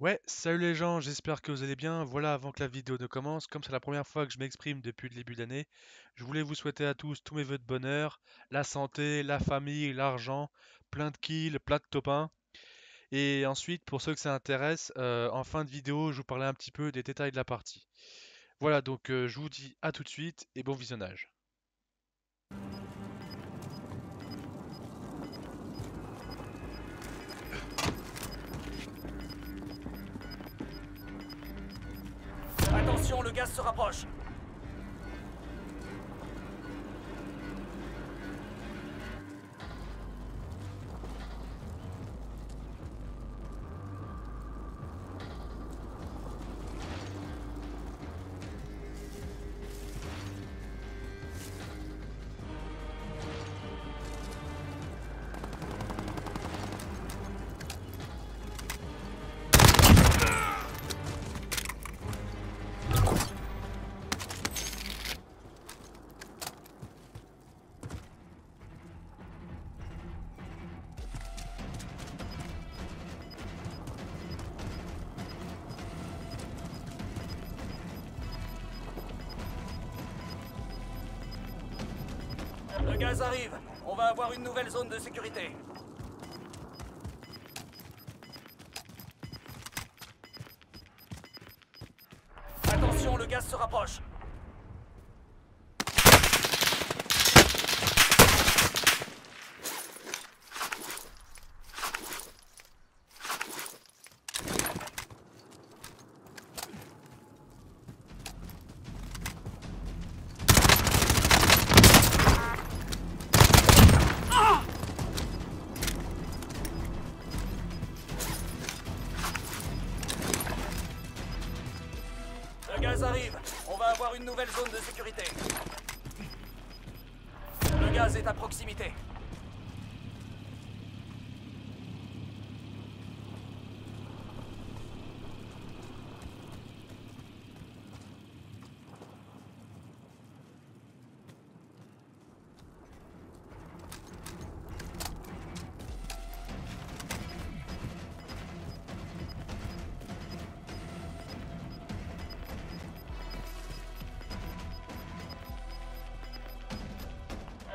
Ouais, salut les gens, j'espère que vous allez bien. Voilà, avant que la vidéo ne commence, comme c'est la première fois que je m'exprime depuis le début d'année, je voulais vous souhaiter à tous mes vœux de bonheur, la santé, la famille, l'argent, plein de kills, plein de copains. Et ensuite, pour ceux que ça intéresse, en fin de vidéo, je vous parlais un petit peu des détails de la partie. Voilà, donc je vous dis à tout de suite et bon visionnage. Attention, le gaz se rapproche. Le gaz arrive. On va avoir une nouvelle zone de sécurité. Attention, le gaz se rapproche. Le gaz arrive. On va avoir une nouvelle zone de sécurité. Le gaz est à proximité.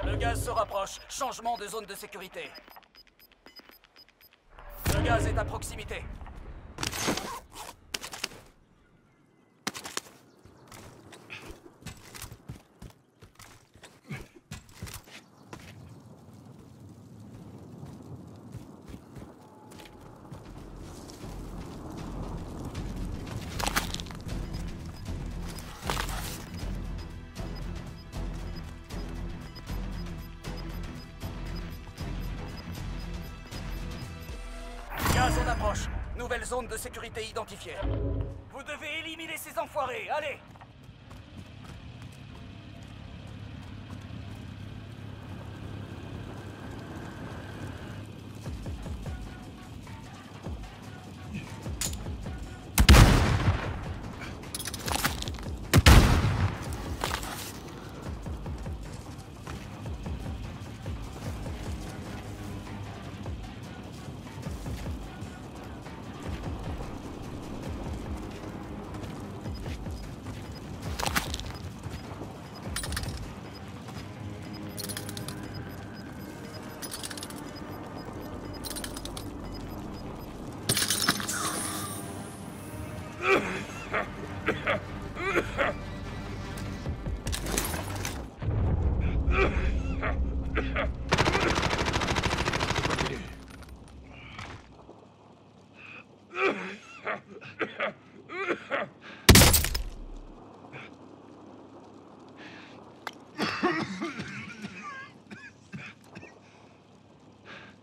Le gaz se rapproche. Changement de zone de sécurité. Le gaz est à proximité. Gaz en approche. Nouvelle zone de sécurité identifiée. Vous devez éliminer ces enfoirés. Allez!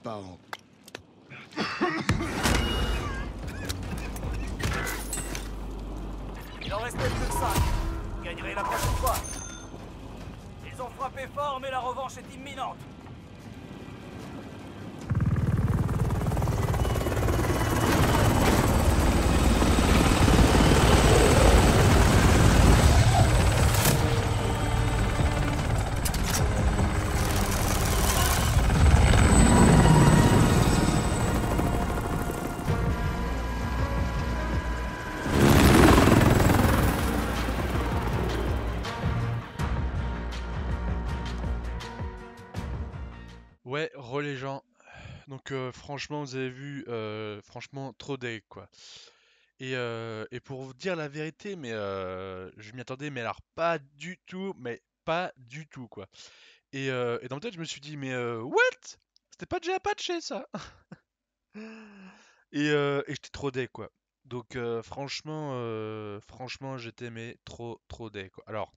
Bon. Il en restait plus que 5. Vous gagnerez la prochaine fois. Ils ont frappé fort, mais la revanche est imminente. Re les gens. Donc franchement, vous avez vu, franchement, trop deg quoi. Et pour vous dire la vérité, mais je m'y attendais, mais alors pas du tout, mais pas du tout quoi. Et dans ma tête, je me suis dit, mais what? C'était pas déjà patché ça? Et j'étais trop deg quoi. Donc franchement, j'étais mais trop deg quoi. Alors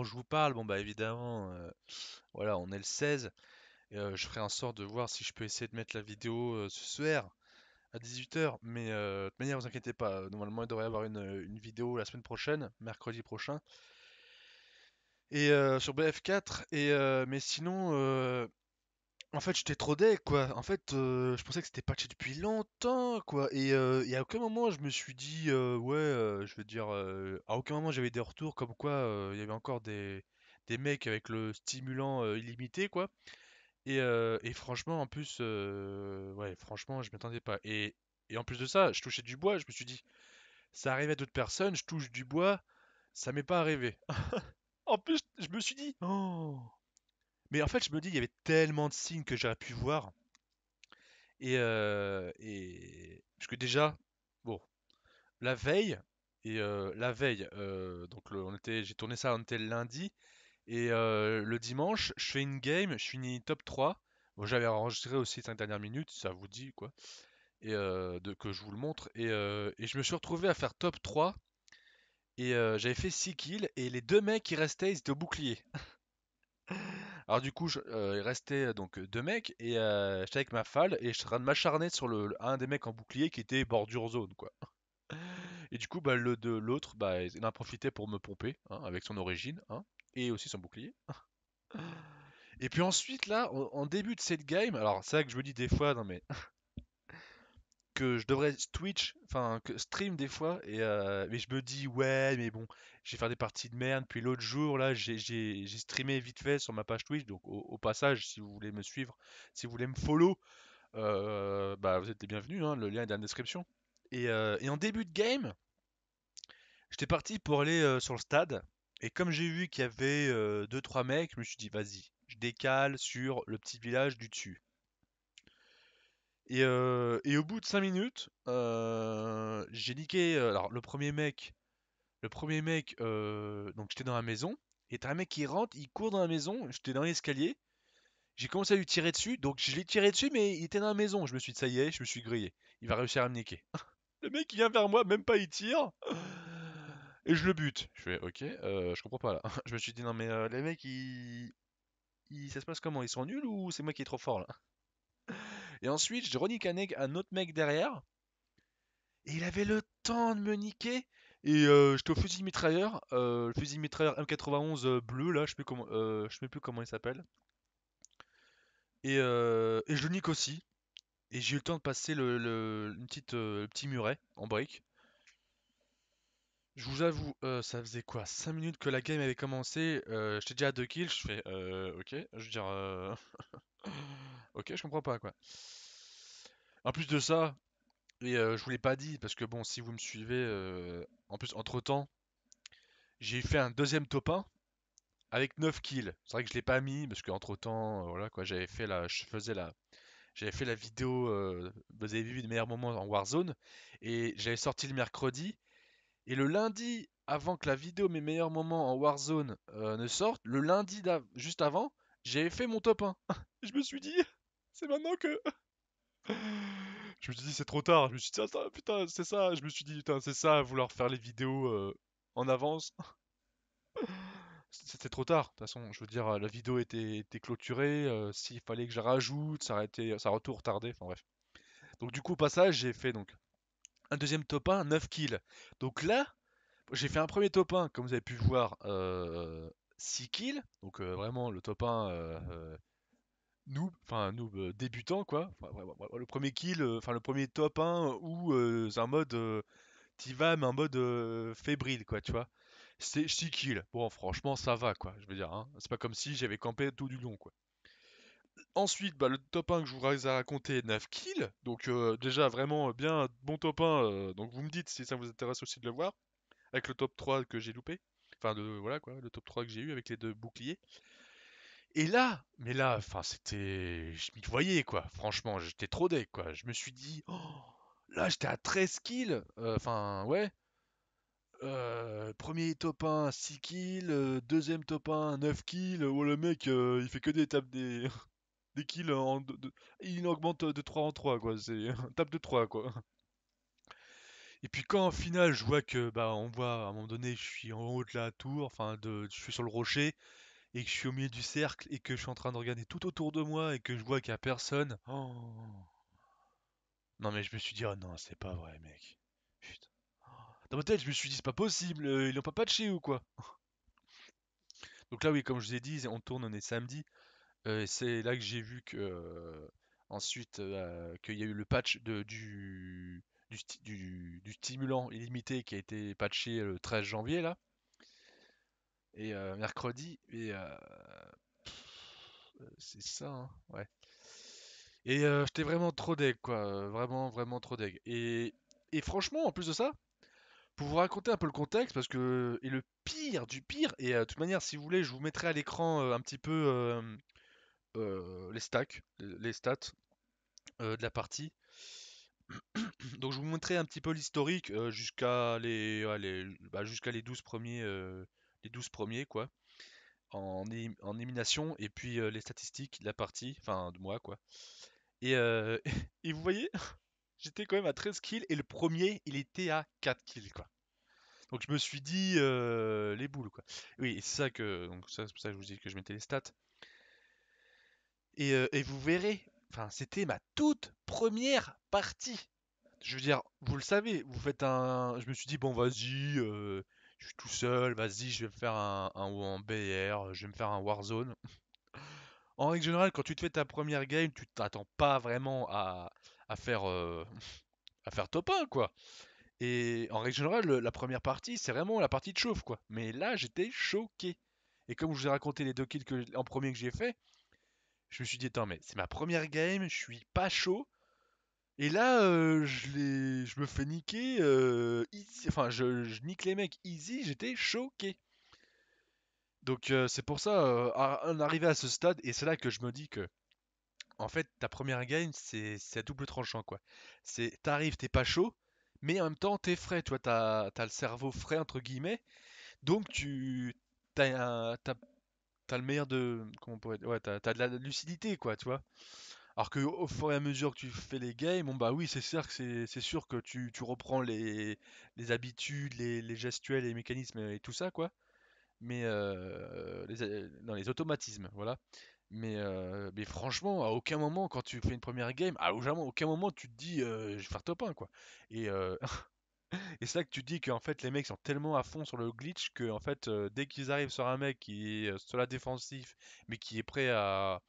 où je vous parle, bon bah évidemment, voilà, on est le 16. Je ferai en sorte de voir si je peux essayer de mettre la vidéo ce soir à 18 h. Mais de toute manière, vous inquiétez pas. Normalement, il devrait y avoir une vidéo la semaine prochaine, mercredi prochain. Et sur BF4. Mais sinon, en fait, j'étais trop deg, quoi. En fait, je pensais que c'était patché depuis longtemps, quoi. Et à aucun moment, je me suis dit, ouais, je veux dire, à aucun moment, j'avais des retours comme quoi il y avait encore des mecs avec le stimulant illimité, quoi. Et franchement, en plus, ouais, franchement, je m'attendais pas. Et en plus de ça, je touchais du bois, je me suis dit, ça arrive à d'autres personnes, je touche du bois, ça m'est pas arrivé. En plus, je me suis dit, oh. Mais en fait, je me dis, il y avait tellement de signes que j'aurais pu voir. Parce que déjà, bon, la veille, donc j'ai tourné ça, on était le lundi. Et le dimanche, je fais une game, je finis top 3. Bon, j'avais enregistré aussi 5 dernières minutes, ça vous dit quoi. Que je vous le montre. Et je me suis retrouvé à faire top 3. Et j'avais fait 6 kills. Et les deux mecs qui restaient, ils étaient au bouclier. Alors du coup, il restait donc deux mecs. Et j'étais avec ma falle. Et je suis en train de m'acharner sur un des mecs en bouclier qui était bordure zone quoi. Et du coup, bah, l'autre, bah, il en a profité pour me pomper hein, avec son origine. Hein, et aussi son bouclier. Et puis ensuite, là, en début de cette game, alors c'est vrai que je me dis des fois, non mais que je devrais Twitch, enfin que stream des fois, mais je me dis ouais, mais bon, je vais faire des parties de merde. Puis l'autre jour, là, j'ai streamé vite fait sur ma page Twitch, donc au passage, si vous voulez me suivre, si vous voulez me follow, bah vous êtes les bienvenus, hein, le lien est dans la description. Et en début de game, j'étais parti pour aller sur le stade, et comme j'ai vu qu'il y avait deux trois mecs, je me suis dit vas-y, je décale sur le petit village du dessus. Et au bout de 5 minutes, j'ai niqué. Alors, le premier mec, donc j'étais dans la maison, et t'as un mec qui rentre, il court dans la maison, j'étais dans l'escalier, j'ai commencé à lui tirer dessus, donc je l'ai tiré dessus, mais il était dans la maison. Je me suis dit, ça y est, je me suis grillé, il va réussir à me niquer. Le mec, il vient vers moi, même pas il tire, et je le bute. Je fais, ok, je comprends pas là. Je me suis dit, non, mais les mecs, ça se passe comment? Ils sont nuls ou c'est moi qui est trop fort là? Et ensuite, je renique un autre mec derrière. Et il avait le temps de me niquer. Et j'étais au fusil mitrailleur, le fusil mitrailleur M91 bleu là, je sais plus comment il s'appelle. Et je le nique aussi. Et j'ai eu le temps de passer le petit muret en break. Je vous avoue, ça faisait quoi 5 minutes que la game avait commencé, j'étais déjà à 2 kills, je fais ok, je veux dire ok, je comprends pas quoi. En plus de ça, je vous l'ai pas dit parce que bon, si vous me suivez, en plus entre-temps, j'ai fait un deuxième top 1 avec 9 kills. C'est vrai que je l'ai pas mis parce qu'entre temps, voilà quoi, j'avais fait la vidéo, vous avez vu les meilleurs moments en Warzone, et j'avais sorti le mercredi, et le lundi, avant que la vidéo mes meilleurs moments en Warzone ne sorte, le lundi juste avant, j'avais fait mon top 1. Je me suis dit, c'est maintenant que. Je me suis dit, c'est trop tard. Je me suis dit, attends, putain, c'est ça. Je me suis dit, putain, c'est ça, vouloir faire les vidéos en avance. C'était trop tard, de toute façon, je veux dire, la vidéo était clôturée, s'il fallait que je rajoute, ça aurait tout retardé, enfin bref. Donc du coup, au passage, j'ai fait donc un deuxième top 1, 9 kills. Donc là, j'ai fait un premier top 1, comme vous avez pu le voir, 6 kills. Donc vraiment le top 1 noob débutant quoi. Enfin, le premier kill, enfin le premier top 1 où c'est un mode t'y vas mais en mode fébrile quoi, tu vois. C'est 6 kills. Bon, franchement, ça va quoi, je veux dire. Hein. C'est pas comme si j'avais campé tout du long quoi. Ensuite, bah, le top 1 que je vous ai raconté, 9 kills. Donc, déjà vraiment bien bon top 1. Donc, vous me dites si ça vous intéresse aussi de le voir. Avec le top 3 que j'ai loupé. Enfin, voilà quoi, le top 3 que j'ai eu avec les deux boucliers. Et là, mais là, enfin, c'était. Je m'y voyais, quoi. Franchement, j'étais trop deck, quoi. Je me suis dit, oh, là, j'étais à 13 kills. Enfin, ouais. Premier top 1, 6 kills. Deuxième top 1, 9 kills. Oh, le mec, il fait que des tapes des, des kills il augmente de 3 en 3, quoi. C'est tape de 3, quoi. Et puis quand en finale, je vois que, bah, on voit à un moment donné, je suis en haut de la tour, enfin, je suis sur le rocher, et que je suis au milieu du cercle, et que je suis en train de regarder tout autour de moi, et que je vois qu'il y a personne. Oh. Non, mais je me suis dit, oh non, c'est pas vrai, mec. Putain. Dans ma tête, je me suis dit, c'est pas possible, ils l'ont pas patché ou quoi? Donc là, oui, comme je vous ai dit, on tourne, on est samedi. Et c'est là que j'ai vu que ensuite qu'il y a eu le patch du stimulant illimité qui a été patché le 13 janvier là et mercredi et c'est ça hein, ouais. Et j'étais vraiment trop deg quoi, vraiment vraiment trop deg. Et franchement en plus de ça, pour vous raconter un peu le contexte parce que et le pire du pire et de toute manière si vous voulez je vous mettrai à l'écran un petit peu les stacks, les stats de la partie. Donc je vous montrerai un petit peu l'historique jusqu'à jusqu'à les 12 premiers quoi, en élimination et puis les statistiques de la partie, enfin de moi quoi. Et, et vous voyez, j'étais quand même à 13 kills et le premier il était à 4 kills quoi. Donc je me suis dit les boules quoi. Oui, c'est ça que donc ça c'est pour ça que je vous dis que je mettais les stats. Et vous verrez, enfin c'était ma toute première partie. Je veux dire, vous le savez, vous faites un. Je me suis dit, bon, vas-y, je suis tout seul, vas-y, je vais me faire un BR, je vais me faire un Warzone. En règle générale, quand tu te fais ta première game, tu t'attends pas vraiment à faire, à faire top 1, quoi. Et en règle générale, la première partie, c'est vraiment la partie de chauffe, quoi. Mais là, j'étais choqué. Et comme je vous ai raconté les deux kills en premier que j'ai fait, je me suis dit, attends, mais c'est ma première game, je suis pas chaud. Et là, je me fais niquer easy. Enfin, je nique les mecs easy, j'étais choqué. Donc c'est pour ça, en arrivé à ce stade, et c'est là que je me dis que, en fait, ta première game, c'est à double tranchant, quoi. T'arrives, t'es pas chaud, mais en même temps, t'es frais, tu vois, t'as le cerveau frais, entre guillemets, donc t'as le meilleur de, comment on pourrait dire, ouais, t'as de la lucidité, quoi, tu vois. Alors que au fur et à mesure que tu fais les games, bon bah oui, c'est sûr que tu reprends les habitudes, les gestuels, les mécanismes et tout ça quoi. Mais non, les automatismes, voilà. Mais franchement, à aucun moment quand tu fais une première game, à aucun moment tu te dis je vais faire top 1 quoi. Et, et c'est là que tu te dis qu'en fait les mecs sont tellement à fond sur le glitch que en fait dès qu'ils arrivent sur un mec qui est sur la défensif mais qui est prêt à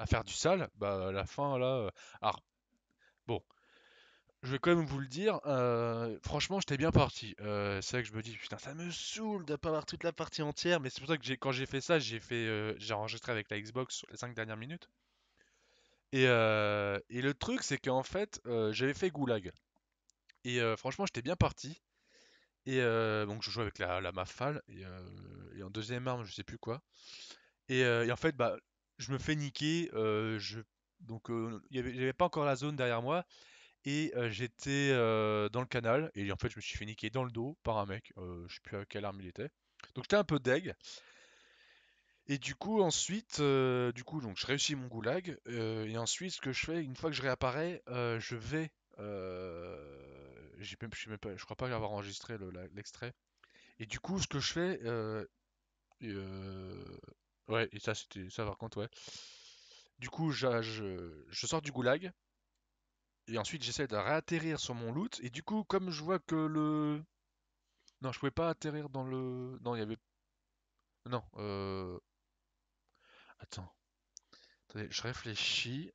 faire du sale, bah à la fin là. Alors bon, je vais quand même vous le dire, franchement j'étais bien parti. C'est vrai que je me dis putain ça me saoule de pas avoir toute la partie entière, mais c'est pour ça que quand j'ai fait ça, j'ai enregistré avec la Xbox sur les 5 dernières minutes. Et le truc c'est qu'en fait j'avais fait Goulag. Et franchement j'étais bien parti. Et donc je jouais avec la Mafal et en deuxième arme je sais plus quoi. Et en fait bah je me fais niquer. Donc j'avais pas encore la zone derrière moi. Et j'étais dans le canal, et en fait je me suis fait niquer dans le dos par un mec, je sais plus à quelle arme il était. Donc j'étais un peu deg. Et du coup ensuite, donc je réussis mon goulag, et ensuite ce que je fais, une fois que je réapparais, je vais... je sais même pas, je crois pas avoir enregistré l'extrait. Et du coup ce que je fais... ouais, et ça c'était ça par contre, ouais. Du coup je sors du goulag, et ensuite j'essaie de réatterrir sur mon loot, et du coup comme je vois que le... Non, je pouvais pas atterrir dans le... Non, il y avait... Non, attends. Attendez, je réfléchis.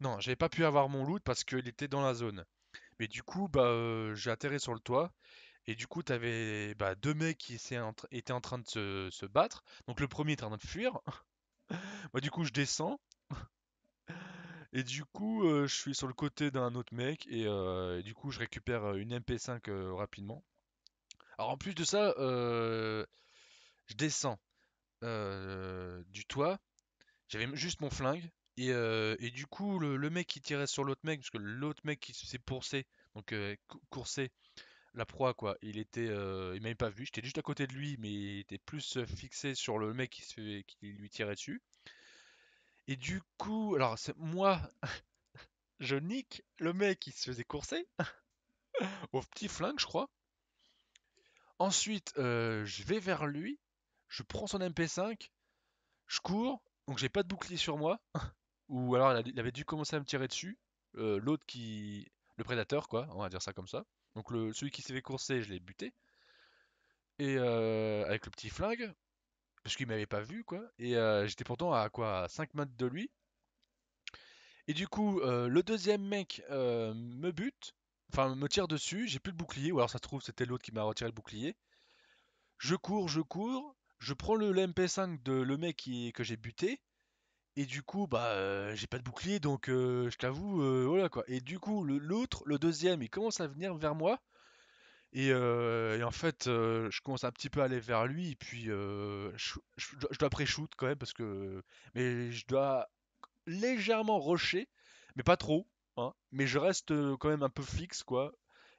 Non, j'avais pas pu avoir mon loot parce qu'il était dans la zone. Mais du coup, bah, j'ai atterri sur le toit. Et du coup, t'avais bah, deux mecs qui étaient en train de se battre. Donc le premier était en train de fuir. Moi, du coup, je descends. Et du coup, je suis sur le côté d'un autre mec. Et du coup, je récupère une MP5 rapidement. Alors en plus de ça, je descends. du toit. J'avais juste mon flingue. Et du coup, le mec qui tirait sur l'autre mec, parce que l'autre mec qui s'est poursé, donc coursé, la proie quoi, il m'avait pas vu, j'étais juste à côté de lui, mais il était plus fixé sur le mec qui lui tirait dessus. Et du coup, alors moi, je nique le mec qui se faisait courser au petit flingue, je crois. Ensuite, je vais vers lui, je prends son MP5, je cours, donc j'ai pas de bouclier sur moi, ou alors il avait dû commencer à me tirer dessus. L'autre qui, le prédateur quoi, on va dire ça comme ça. Donc celui qui s'est fait courser, je l'ai buté. Et avec le petit flingue, parce qu'il m'avait pas vu quoi. Et j'étais pourtant à quoi, à 5 mètres de lui. Et du coup, le deuxième mec me bute, enfin me tire dessus, j'ai plus le bouclier, ou alors ça se trouve c'était l'autre qui m'a retiré le bouclier. Je cours, je prends le MP5 de le mec que j'ai buté, et du coup, bah j'ai pas de bouclier, donc je t'avoue, voilà quoi. Et du coup, l'autre, le deuxième, il commence à venir vers moi, et en fait, je commence un petit peu à aller vers lui, et puis je dois pré-shoot quand même, parce que. Mais je dois légèrement rusher, mais pas trop, hein. Mais je reste quand même un peu fixe, quoi.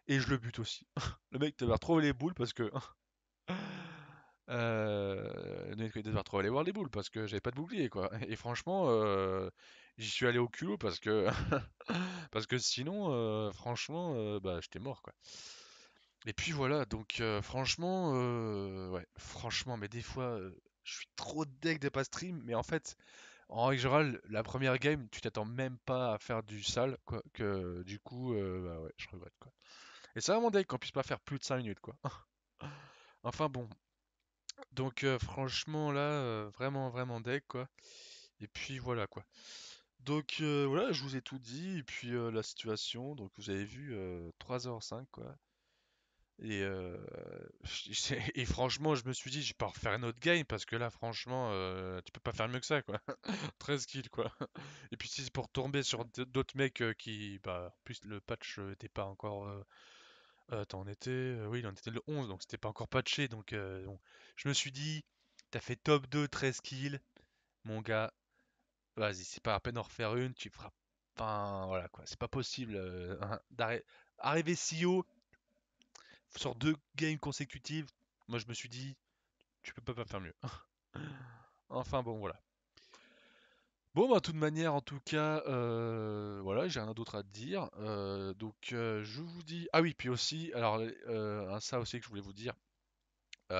Et je le bute aussi. Le mec devait retrouver les boules parce que. Le mec devait retrouver les voir les boules parce que j'avais pas de bouclier, quoi. Et franchement, j'y suis allé au culot parce que. Parce que sinon, franchement, bah, j'étais mort, quoi. Et puis voilà, donc franchement, ouais, franchement, mais des fois, je suis trop deg de pas stream, mais en fait, en règle générale, la première game, tu t'attends même pas à faire du sale, quoi, que du coup, bah ouais, je regrette, quoi. Et c'est vraiment deg qu'on puisse pas faire plus de 5 minutes, quoi. Enfin bon, donc franchement là, vraiment, vraiment deg, quoi. Et puis voilà, quoi. Donc voilà, je vous ai tout dit, et puis la situation, donc vous avez vu 3h05, quoi. Et, et franchement, je me suis dit, je vais pas refaire une autre game parce que là, franchement, tu peux pas faire mieux que ça, quoi. 13 kills, quoi. Et puis, si c'est pour tomber sur d'autres mecs qui, bah, en plus, le patch était pas encore. Attends, oui, on était le 11, donc c'était pas encore patché. Donc, bon. Je me suis dit, t'as fait top 2, 13 kills, mon gars. Vas-y, c'est pas à peine d'en refaire une, tu feras. Enfin, voilà, quoi. C'est pas possible hein, arriver si haut sur 2 games consécutives. Moi, je me suis dit, tu peux pas faire mieux. Enfin bon, voilà. Bon, bah, de toute manière, en tout cas, voilà, j'ai rien d'autre à te dire. Donc, je vous dis. Ah oui, puis aussi, alors, ça aussi que je voulais vous dire.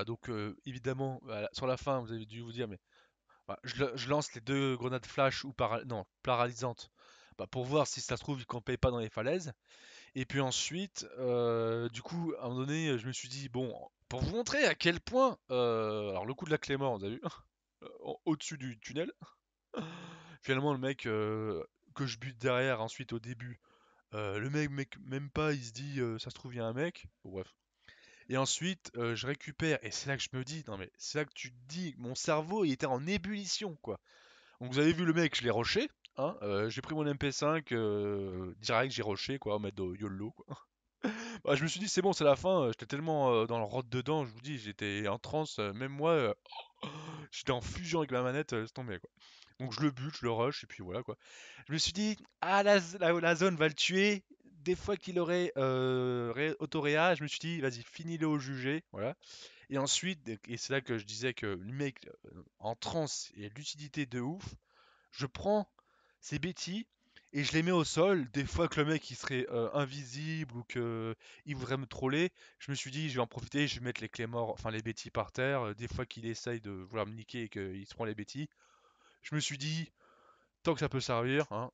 Donc, évidemment, sur la fin, vous avez dû vous dire, mais bah, je lance les 2 grenades flash ou non, paralysantes, bah, pour voir si ça se trouve, ils campaient pas dans les falaises. Et puis ensuite, du coup, à un moment donné, je me suis dit, bon, pour vous montrer à quel point, alors le coup de la Clément, vous avez vu, au-dessus du tunnel, finalement le mec que je bute derrière, ensuite au début, le mec même pas, il se dit, ça se trouve il y a un mec, bon, bref. Et ensuite, je récupère, et c'est là que je me dis, non mais c'est là que tu te dis, mon cerveau il était en ébullition quoi. Donc vous avez vu le mec, je l'ai rushé, hein, j'ai pris mon MP5, direct j'ai rushé quoi, en mode YOLO quoi. Bah, je me suis dit, c'est bon, c'est la fin. J'étais tellement dans le rot dedans, je vous dis, j'étais en transe. Même moi, j'étais en fusion avec ma manette, laisse tomber, quoi. Donc je le bute, je le rush, et puis voilà, quoi. Je me suis dit, ah, la zone va le tuer. Des fois qu'il aurait autoréa, je me suis dit, vas-y, finis-le au jugé, voilà. Et ensuite, et c'est là que je disais que le mec en transe et lucidité de ouf, je prends ces bêtis et je les mets au sol. Des fois que le mec il serait invisible ou que il voudrait me troller, je me suis dit je vais en profiter, je vais mettre les clés morts, enfin les bêtis par terre. Des fois qu'il essaye de vouloir me niquer et qu'il se prend les bêtis, je me suis dit tant que ça peut servir, hein.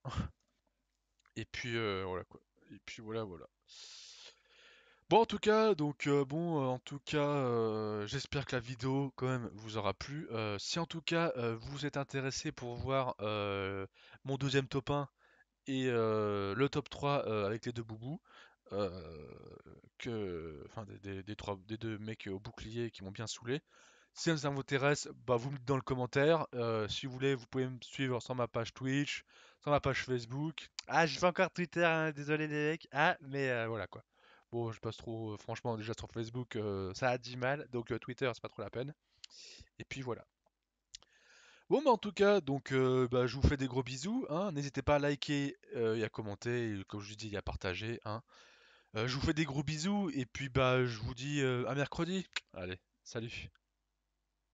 Et puis voilà quoi. Et puis voilà voilà. Bon en tout cas donc en tout cas j'espère que la vidéo quand même vous aura plu. Si en tout cas vous êtes intéressé pour voir mon deuxième top 1 et le top 3 avec les 2 boubous, euh, enfin des 2 mecs au bouclier qui m'ont bien saoulé. Si ça vous intéresse, bah, vous me dites dans le commentaire. Si vous voulez, vous pouvez me suivre sur ma page Twitch, sur ma page Facebook. Ah, je fais encore Twitter, hein, désolé les mecs. Ah, mais voilà quoi. Bon, je passe trop, franchement, déjà sur Facebook, ça a du mal, donc Twitter, c'est pas trop la peine. Et puis voilà. Bon, bah en tout cas, donc bah, je vous fais des gros bisous, hein. N'hésitez pas à liker et à commenter, et comme je vous dis, à partager, hein. Je vous fais des gros bisous et puis bah je vous dis à mercredi. Allez, salut.